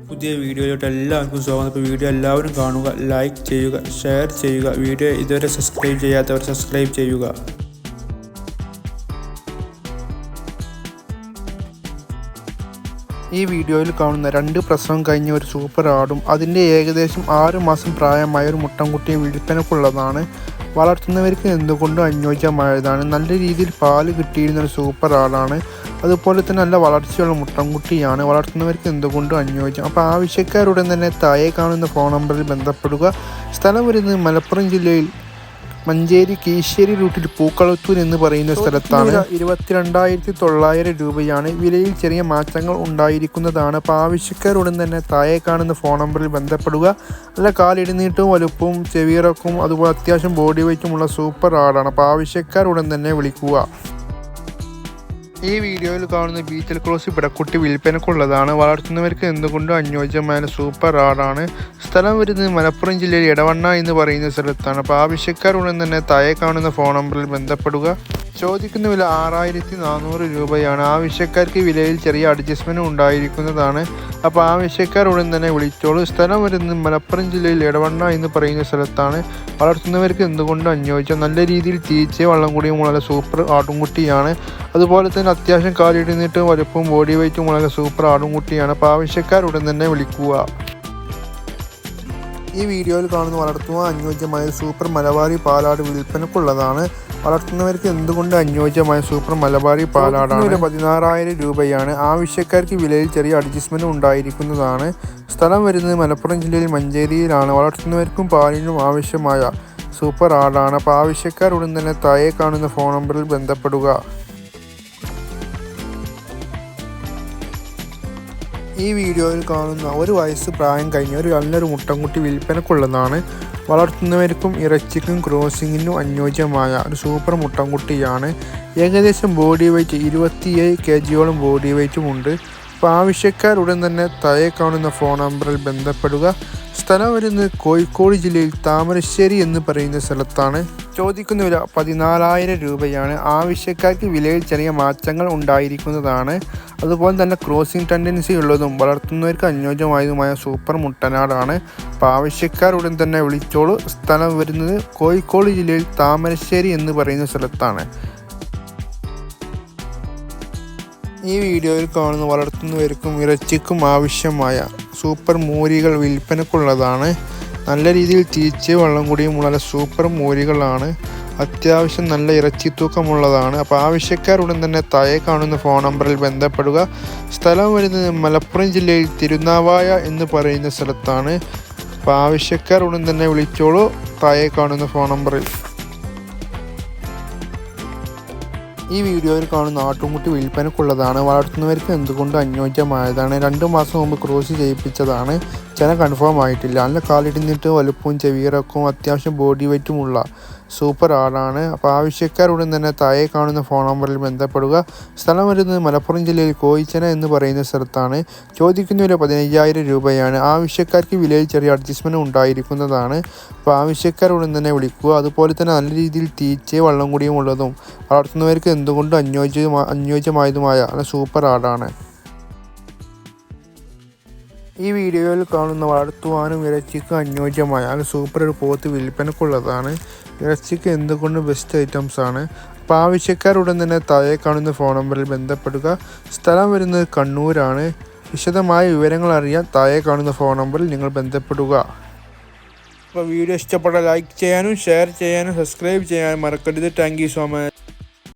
പുതിയ വീഡിയോയിലോട്ട് എല്ലാവർക്കും സ്വാഗതം. ഇപ്പോൾ വീഡിയോ എല്ലാവരും കാണുക, ലൈക്ക് ചെയ്യുക, ഷെയർ ചെയ്യുക. വീഡിയോ ഇതുവരെ സബ്സ്ക്രൈബ് ചെയ്യാത്തവർ സബ്സ്ക്രൈബ് ചെയ്യുക. ഈ വീഡിയോയിൽ കാണുന്ന 2 പ്രസവം കഴിഞ്ഞ ഒരു സൂപ്പർ ആടും അതിൻ്റെ ഏകദേശം 6 മാസം പ്രായമായ ഒരു മുട്ടൻകുട്ടിയെ വിൽപ്പനക്കുള്ളതാണ്. വളർത്തുന്നവർക്ക് എന്തുകൊണ്ടും അനുയോജ്യമായതാണ്. നല്ല രീതിയിൽ പാല് കിട്ടിയിരുന്ന ഒരു സൂപ്പർ ആടാണ്. അതുപോലെ തന്നെ നല്ല വളർച്ചയുള്ള മുട്ടൻകുട്ടിയാണ്. വളർത്തുന്നവർക്ക് എന്തുകൊണ്ടും അനുയോജ്യം. അപ്പോൾ ആവശ്യക്കാരുടൻ തന്നെ താഴെ കാണുന്ന ഫോൺ നമ്പറിൽ ബന്ധപ്പെടുക. സ്ഥലം വരുന്നത് മലപ്പുറം ജില്ലയിൽ മഞ്ചേരി കീശ്ശേരി റൂട്ടിൽ പൂക്കളത്തൂർ എന്ന് പറയുന്ന സ്ഥലത്താണ്. 22,900 രൂപയാണ്. വിലയിൽ ചെറിയ മാറ്റങ്ങൾ ഉണ്ടായിരിക്കുന്നതാണ്. അപ്പോൾ ആവശ്യക്കാരുടൻ തന്നെ താഴെ കാണുന്ന ഫോൺ നമ്പറിൽ ബന്ധപ്പെടുക. നല്ല കാലിടുന്നീട്ടും വലുപ്പവും ചെവിയിറക്കും അതുപോലെ അത്യാവശ്യം ബോഡി വെയ്റ്റുമുള്ള സൂപ്പർ ആടാണ്. അപ്പോൾ ആവശ്യക്കാരുടൻ തന്നെ വിളിക്കുക. ഈ വീഡിയോയിൽ കാണുന്ന ബീറ്റൽ ക്രോസ് പിടക്കുട്ടി വിൽപ്പനക്കുള്ളതാണ്. വളർത്തുന്നവർക്ക് എന്തുകൊണ്ടും അനുയോജ്യമായ സൂപ്പർ ആടാണ്. സ്ഥലം വരുന്നത് മലപ്പുറം ജില്ലയിൽ എടവണ്ണ എന്ന് പറയുന്ന സ്ഥലത്താണ്. അപ്പോൾ ആവശ്യക്കാരുടൻ തന്നെ താഴെ കാണുന്ന ഫോൺ നമ്പറിൽ ബന്ധപ്പെടുക. ചോദിക്കുന്ന വില 6,400 രൂപയാണ്. ആവശ്യക്കാർക്ക് വിലയിൽ ചെറിയ അഡ്ജസ്റ്റ്മെൻറ്റ് ഉണ്ടായിരിക്കുന്നതാണ്. അപ്പോൾ ആവശ്യക്കാർ ഉടൻ തന്നെ വിളിച്ചോളൂ. സ്ഥലം വരുന്നത് മലപ്പുറം ജില്ലയിൽ എടവണ്ണ എന്ന് പറയുന്ന സ്ഥലത്താണ്. വളർത്തുന്നവർക്ക് എന്തുകൊണ്ടും അനുയോജ്യം. നല്ല രീതിയിൽ തീറ്റയും വള്ളം കൂടിയും വളരെ സൂപ്പർ ആട്ടുംകുട്ടിയാണ്. അതുപോലെ തന്നെ അത്യാവശ്യം കാലിടുന്നിട്ട് വലുപ്പവും ബോഡി വെയ്റ്റും വളരെ സൂപ്പർ ആട്ടുംകുട്ടിയാണ്. അപ്പോൾ ആവശ്യക്കാർ ഉടൻ തന്നെ വിളിക്കുക. ഈ വീഡിയോയിൽ കാണുന്ന വളർത്തുവാൻ അനുയോജ്യമായ സൂപ്പർ മലബാറി പാലാട് വിൽപ്പനക്കുള്ളതാണ്. വളർത്തുന്നവർക്ക് എന്തുകൊണ്ട് അനുയോജ്യമായ സൂപ്പർ മലബാറി പാലാടാണ്. 16,000 രൂപയാണ്. ആവശ്യക്കാർക്ക് വിലയിൽ ചെറിയ അഡ്ജസ്റ്റ്മെൻറ്റ് ഉണ്ടായിരിക്കുന്നതാണ്. സ്ഥലം വരുന്നത് മലപ്പുറം ജില്ലയിൽ മഞ്ചേരിയിലാണ്. വളർത്തുന്നവർക്കും പാലിനും ആവശ്യമായ സൂപ്പർ ആടാണ്. അപ്പോൾ ആവശ്യക്കാർ ഉടൻ തന്നെ താഴെ കാണുന്ന ഫോൺ നമ്പറിൽ ബന്ധപ്പെടുക. ഈ വീഡിയോയിൽ കാണുന്ന 1 വയസ്സ് പ്രായം കഴിഞ്ഞ ഒരു നല്ലൊരു മുട്ടൻകുട്ടി വിൽപ്പനക്കുള്ളതാണ്. വളർത്തുന്നവർക്കും ഇറച്ചിക്കും ക്രോസിങ്ങിനും അനുയോജ്യമായ ഒരു സൂപ്പർ മുട്ടൻകുട്ടിയാണ്. ഏകദേശം ബോഡി വെയ്റ്റ് 27 kg ബോഡി വെയ്റ്റുമുണ്ട്. അപ്പോൾ ആവശ്യക്കാർ ഉടൻ തന്നെ താഴെ കാണുന്ന ഫോൺ നമ്പറിൽ ബന്ധപ്പെടുക. സ്ഥലം വരുന്നത് കോഴിക്കോട് ജില്ലയിൽ താമരശ്ശേരി എന്ന് പറയുന്ന സ്ഥലത്താണ്. ചോദിക്കുന്ന വില 14,000 രൂപയാണ്. ആവശ്യക്കാർക്ക് വിലയിൽ ചെറിയ മാറ്റങ്ങൾ ഉണ്ടായിരിക്കുന്നതാണ്. അതുപോലെ തന്നെ ക്രോസിംഗ് ടെൻഡൻസി ഉള്ളതും വളർത്തുന്നവർക്ക് അനുയോജ്യമായതുമായ സൂപ്പർ മുട്ടനാടാണ്. അപ്പോൾ ആവശ്യക്കാർ ഉടൻ തന്നെ വിളിച്ചോളൂ. സ്ഥലം വരുന്നത് കോഴിക്കോട് ജില്ലയിൽ താമരശ്ശേരി എന്ന് പറയുന്ന സ്ഥലത്താണ്. ഈ വീഡിയോയിൽ കാണുന്ന വളർത്തുന്നവർക്കും ഇറച്ചിക്കും ആവശ്യമായ സൂപ്പർ മൂരികൾ വിൽപ്പനക്കുള്ളതാണ്. നല്ല രീതിയിൽ തീറ്റ വെള്ളം കൂടിയും വളരെ സൂപ്പർ മൂരികളാണ്. അത്യാവശ്യം നല്ല ഇറച്ചി തൂക്കമുള്ളതാണ്. അപ്പോൾ ആവശ്യക്കാർ ഉടൻ തന്നെ താഴെ കാണുന്ന ഫോൺ നമ്പറിൽ ബന്ധപ്പെടുക. സ്ഥലം വരുന്നത് മലപ്പുറം ജില്ലയിൽ തിരുനാവായ എന്ന് പറയുന്ന സ്ഥലത്താണ്. അപ്പോൾ ആവശ്യക്കാർ ഉടൻ തന്നെ വിളിച്ചോളൂ താഴെ കാണുന്ന ഫോൺ നമ്പറിൽ. ഈ വീഡിയോയിൽ കാണുന്ന ആട്ടുംകുട്ടി വിൽപ്പനക്കുള്ളതാണ്. വളർത്തുന്നവർക്ക് എന്തുകൊണ്ട് അനുയോജ്യമായതാണ്. 2 മാസം മുമ്പ് ക്രോസ് ചെയ്യിപ്പിച്ചതാണ്. കൺഫേം ആയിട്ടില്ല. നല്ല കാലിടുന്നിട്ട് വലുപ്പവും ചെവിയിറക്കവും അത്യാവശ്യം ബോഡി വെയ്റ്റുമുള്ള സൂപ്പർ ആടാണ്. അപ്പോൾ ആവശ്യക്കാർ ഉടൻ തന്നെ താഴെ കാണുന്ന ഫോൺ നമ്പറിൽ ബന്ധപ്പെടുക. സ്ഥലം വരുന്നത് മലപ്പുറം ജില്ലയിൽ കോയിച്ചന എന്ന് പറയുന്ന സ്ഥലത്താണ്. ചോദിക്കുന്ന വില 15,000 രൂപയാണ്. ആവശ്യക്കാർക്ക് വിലയിൽ ചെറിയ അഡ്ജസ്റ്റ്മെൻറ്റ് ഉണ്ടായിരിക്കുന്നതാണ്. അപ്പോൾ ആവശ്യക്കാർ ഉടൻ തന്നെ വിളിക്കുക. അതുപോലെ തന്നെ നല്ല രീതിയിൽ തീറ്റയും വള്ളം കൂടിയും ഉള്ളതും വളർത്തുന്നവർക്ക് എന്തുകൊണ്ടും അനുയോജ്യമായതുമായ സൂപ്പർ ആടാണ്. ഈ വീഡിയോയിൽ കാണുന്ന വളർത്തുവാനും ഇറച്ചിക്കും അനുയോജ്യമായ സൂപ്പർ ഒരു പോത്ത് വിൽപ്പനക്കുള്ളതാണ്. ഇറച്ചിക്ക് എന്തുകൊണ്ടും ബെസ്റ്റ് ഐറ്റംസ് ആണ്. അപ്പോൾ ആവശ്യക്കാർ ഉടൻ തന്നെ താഴെ കാണുന്ന ഫോൺ നമ്പറിൽ ബന്ധപ്പെടുക. സ്ഥലം വരുന്നത് കണ്ണൂരാണ്. വിശദമായ വിവരങ്ങൾ അറിയാൻ താഴെ കാണുന്ന ഫോൺ നമ്പറിൽ നിങ്ങൾ ബന്ധപ്പെടുക. അപ്പോൾ വീഡിയോ ഇഷ്ടപ്പെട്ട ലൈക്ക് ചെയ്യാനും ഷെയർ ചെയ്യാനും സബ്സ്ക്രൈബ് ചെയ്യാനും മറക്കരുത്. Thank you so much.